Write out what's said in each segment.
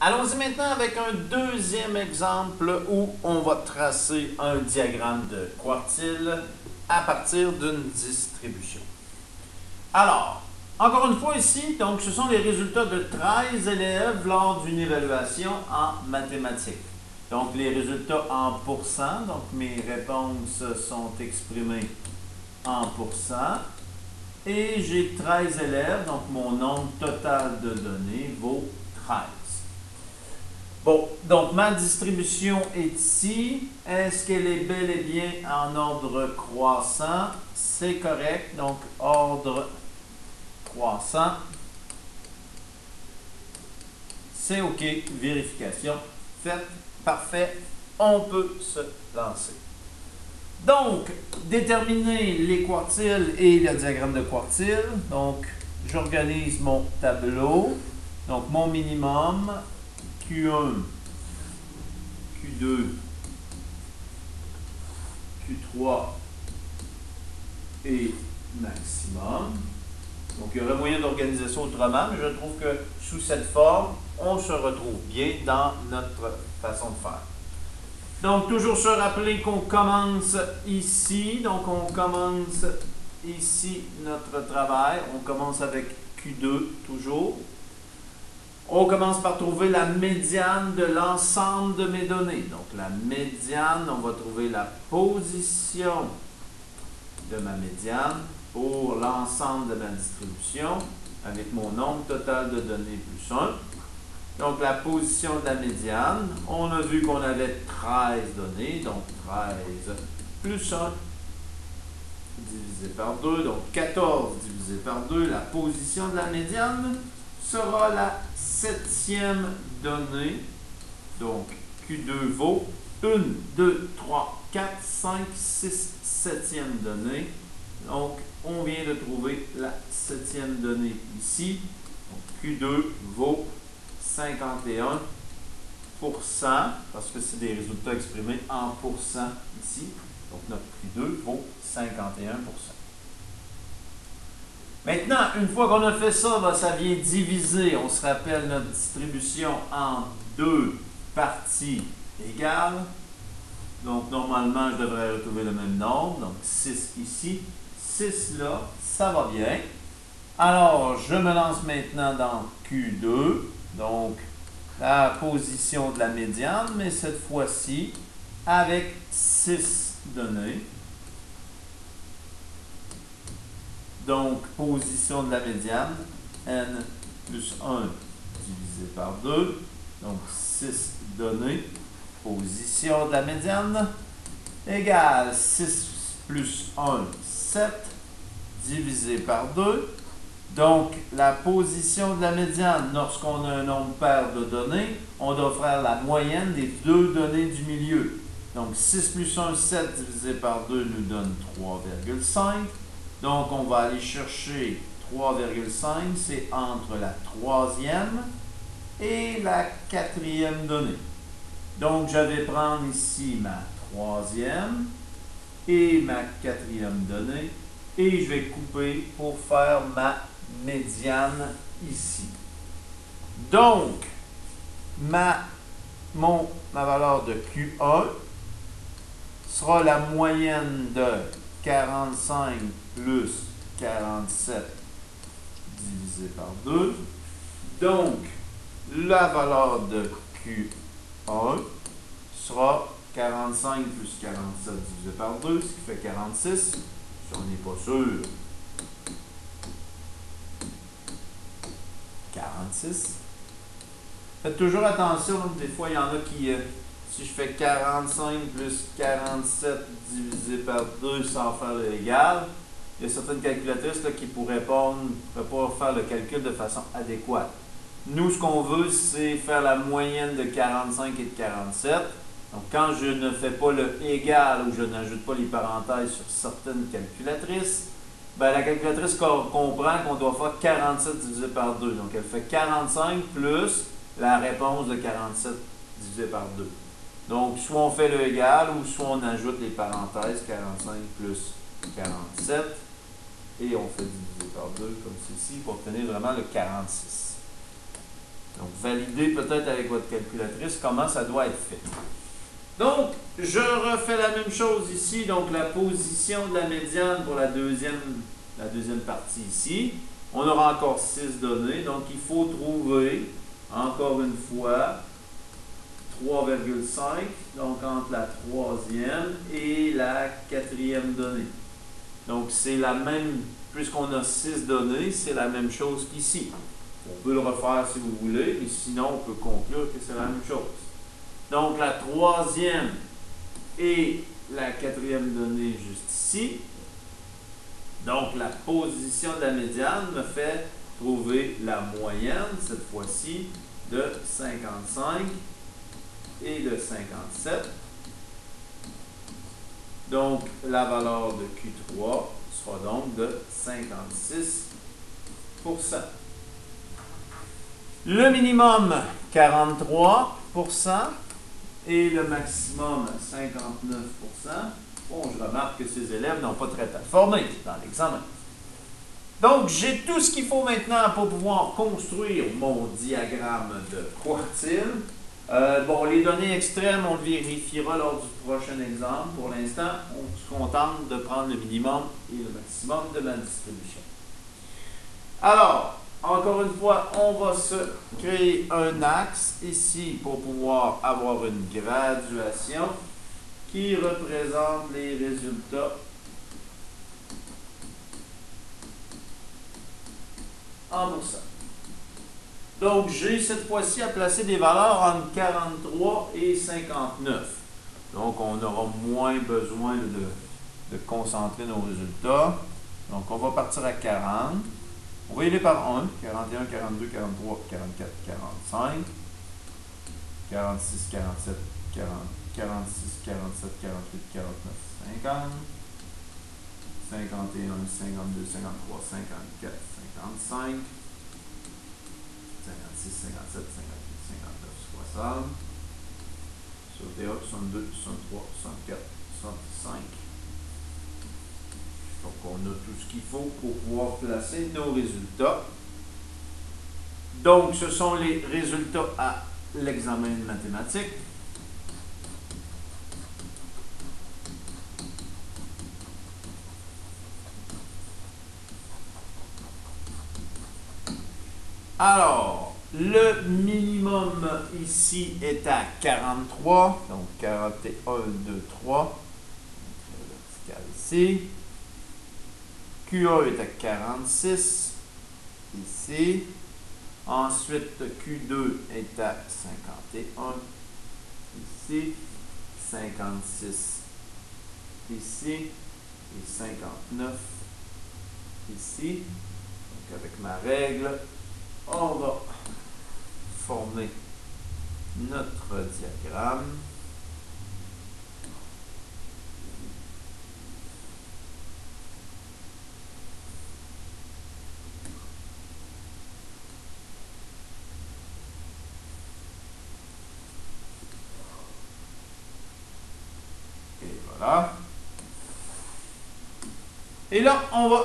Allons-y maintenant avec un deuxième exemple où on va tracer un diagramme de quartile à partir d'une distribution. Alors, encore une fois ici, donc ce sont les résultats de 13 élèves lors d'une évaluation en mathématiques. Donc les résultats en pourcents, donc mes réponses sont exprimées en pourcents. Et j'ai 13 élèves, donc mon nombre total de données vaut 13. Bon, donc ma distribution est ici. Est-ce qu'elle est bel et bien en ordre croissant? C'est correct, donc ordre croissant. C'est OK, vérification faite, parfait, on peut se lancer. Donc, déterminer les quartiles et le diagramme de quartile. Donc, j'organise mon tableau. Donc, mon minimum, Q1, Q2, Q3 et maximum. Donc, il y aurait moyen d'organisation autrement, mais je trouve que sous cette forme, on se retrouve bien dans notre façon de faire. Donc, toujours se rappeler qu'on commence ici. Donc, on commence ici notre travail. On commence avec Q2 toujours. On commence par trouver la médiane de l'ensemble de mes données. Donc, la médiane, on va trouver la position de ma médiane pour l'ensemble de ma distribution avec mon nombre total de données plus 1. Donc, la position de la médiane, on a vu qu'on avait 13 données, donc 13 plus 1 divisé par 2, donc 14 divisé par 2. La position de la médiane sera la 7e donnée. Donc, Q2 vaut 1, 2, 3, 4, 5, 6, 7e donnée. Donc, on vient de trouver la 7e donnée ici. Donc, Q2 vaut 51%, parce que c'est des résultats exprimés en pourcents ici. Donc, notre Q2 vaut 51%. Maintenant, une fois qu'on a fait ça, ça vient diviser, on se rappelle notre distribution en deux parties égales. Donc, normalement, je devrais retrouver le même nombre. Donc, 6 ici, 6 là, ça va bien. Alors, je me lance maintenant dans Q2. Donc, la position de la médiane, mais cette fois-ci, avec 6 données. Donc, position de la médiane, n plus 1 divisé par 2. Donc, 6 données. Position de la médiane égale 6 plus 1, 7 divisé par 2. Donc, la position de la médiane, lorsqu'on a un nombre pair de données, on doit faire la moyenne des deux données du milieu. Donc, 6 plus 1, 7 divisé par 2 nous donne 3,5. Donc, on va aller chercher 3,5, c'est entre la troisième et la quatrième donnée. Donc, je vais prendre ici ma troisième et ma quatrième donnée et je vais couper pour faire ma médiane ici. Donc, ma valeur de Q1 sera la moyenne de 45 plus 47 divisé par 2. Donc, la valeur de Q1 sera 45 plus 47 divisé par 2, ce qui fait 46. Si on n'est pas sûr, 46. Faites toujours attention, des fois il y en a qui, si je fais 45 plus 47 divisé par 2 sans faire l'égal, il y a certaines calculatrices là, qui pourraient pas faire le calcul de façon adéquate. Nous, ce qu'on veut, c'est faire la moyenne de 45 et de 47. Donc, quand je ne fais pas le égal ou je n'ajoute pas les parenthèses sur certaines calculatrices, ben, la calculatrice comprend qu'on doit faire 47 divisé par 2. Donc, elle fait 45 plus la réponse de 47 divisé par 2. Donc, soit on fait le égal ou soit on ajoute les parenthèses 45 plus 47 et on fait diviser par 2 comme ceci pour obtenir vraiment le 46. Donc, validez peut-être avec votre calculatrice comment ça doit être fait. Donc, je refais la même chose ici. Donc, la position de la médiane pour la deuxième partie ici. On aura encore 6 données. Donc, il faut trouver, encore une fois, 3,5. Donc, entre la troisième et la quatrième donnée. Donc, c'est la même, puisqu'on a 6 données, c'est la même chose qu'ici. On peut le refaire si vous voulez, mais sinon, on peut conclure que c'est la même chose. Donc, la troisième et la quatrième donnée juste ici. Donc, la position de la médiane me fait trouver la moyenne, cette fois-ci, de 55 et de 57. Donc, la valeur de Q3 sera donc de 56%. Le minimum, 43%. Et le maximum, 59%. Bon, je remarque que ces élèves n'ont pas très performé dans l'examen. Donc, j'ai tout ce qu'il faut maintenant pour pouvoir construire mon diagramme de quartile. Bon, les données extrêmes, on le vérifiera lors du prochain exemple. Pour l'instant, on se contente de prendre le minimum et le maximum de ma distribution. Alors, encore une fois, on va se créer un axe ici pour pouvoir avoir une graduation qui représente les résultats en pourcent. Donc, j'ai cette fois-ci à placer des valeurs entre 43 et 59. Donc, on aura moins besoin de concentrer nos résultats. Donc, on va partir à 40. On va y aller par 1, 41, 42, 43, 44, 45, 46, 47, 40, 46, 47, 48, 49, 50, 51, 52, 53, 54, 55, 56, 57, 58, 59, 60, 61, 62, 63, 64, 65. Donc, on a tout ce qu'il faut pour pouvoir placer nos résultats. Donc, ce sont les résultats à l'examen de mathématiques. Alors, le minimum ici est à 43. Donc, 41, 2, 3. Vertical ici. Q1 est à 46, ici. Ensuite, Q2 est à 51, ici. 56, ici. Et 59, ici. Donc, avec ma règle, on va former notre diagramme. Voilà. Et là, on va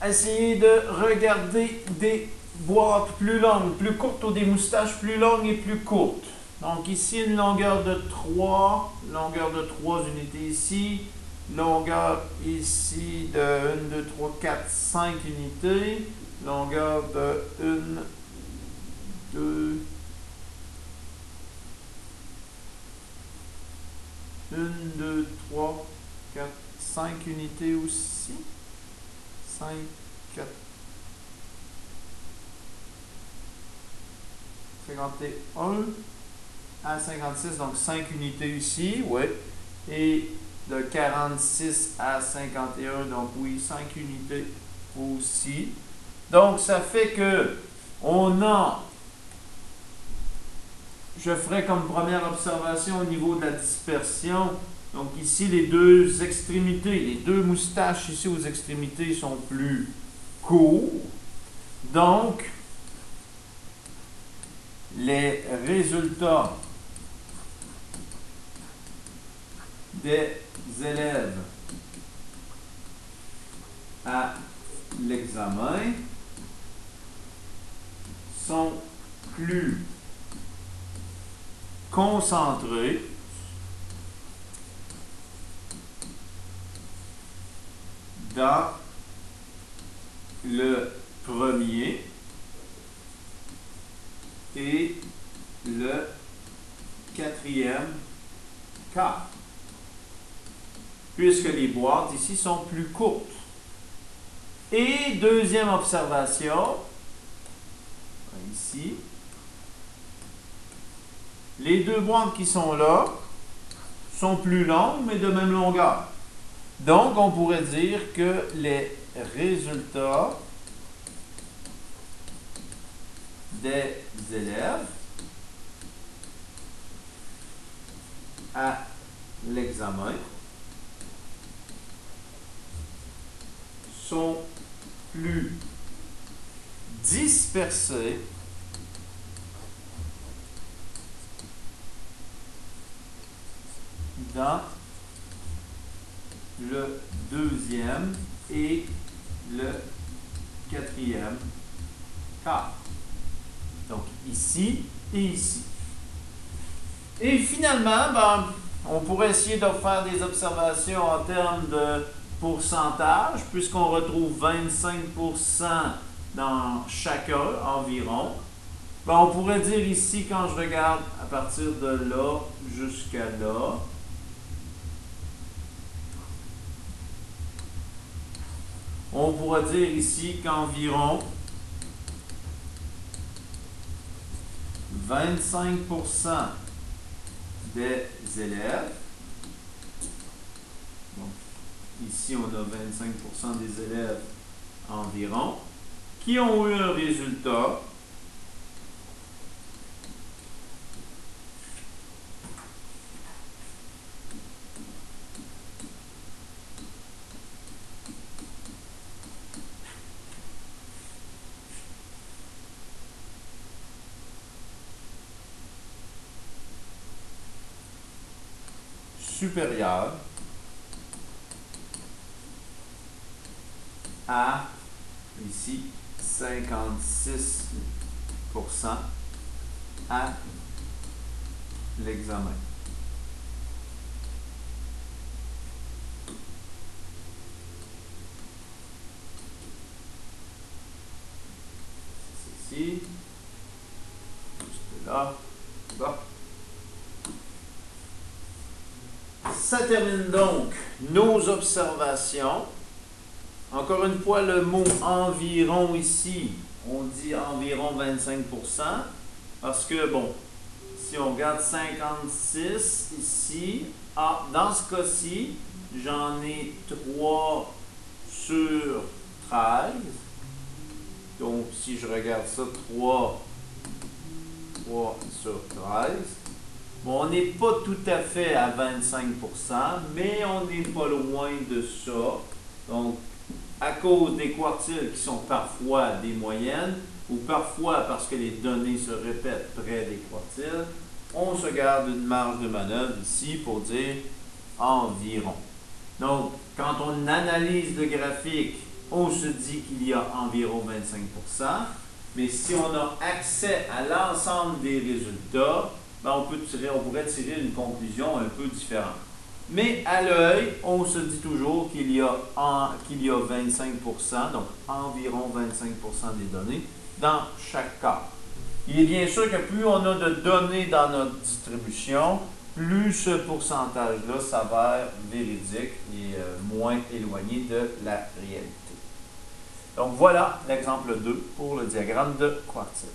essayer de regarder des boîtes plus longues, plus courtes ou des moustaches plus longues et plus courtes. Donc ici, une longueur de 3 unités ici, longueur ici de 1, 2, 3, 4, 5 unités, longueur de 1, 2, 1, 2, 3, 4, 5 unités aussi. 5, 4, 51 à 56, donc 5 unités ici, oui. Et de 46 à 51, donc oui, 5 unités aussi. Donc, ça fait que on a, je ferai comme première observation au niveau de la dispersion. Donc ici, les deux extrémités, les deux moustaches ici aux extrémités sont plus courts. Donc, les résultats des élèves à l'examen sont plus concentré dans le premier et le quatrième quart, puisque les boîtes ici sont plus courtes. Et deuxième observation, ici, les deux boîtes qui sont là sont plus longues, mais de même longueur. Donc, on pourrait dire que les résultats des élèves à l'examen sont plus dispersés dans le deuxième et le quatrième quart. Donc ici et ici. Et finalement, ben, on pourrait essayer de faire des observations en termes de pourcentage, puisqu'on retrouve 25% dans chacun environ. Ben, on pourrait dire ici, quand je regarde à partir de là jusqu'à là, on pourrait dire ici qu'environ 25% des élèves, donc ici on a 25% des élèves environ, qui ont eu un résultat supérieur à, ici, 56% à l'examen. C'est ici, juste là, là. Ça termine donc nos observations. Encore une fois, le mot environ ici, on dit environ 25%, parce que, bon, si on regarde 56 ici, dans ce cas-ci, j'en ai 3 sur 13. Donc, si je regarde ça, 3 sur 13. Bon, on n'est pas tout à fait à 25%, mais on n'est pas loin de ça. Donc, à cause des quartiles qui sont parfois des moyennes, ou parfois parce que les données se répètent près des quartiles, on se garde une marge de manœuvre ici pour dire environ. Donc, quand on analyse le graphique, on se dit qu'il y a environ 25%, mais si on a accès à l'ensemble des résultats, ben on pourrait tirer une conclusion un peu différente. Mais à l'œil, on se dit toujours qu'il y a 25%, donc environ 25% des données dans chaque cas. Il est bien sûr que plus on a de données dans notre distribution, plus ce pourcentage-là s'avère véridique et moins éloigné de la réalité. Donc voilà l'exemple 2 pour le diagramme de quartile.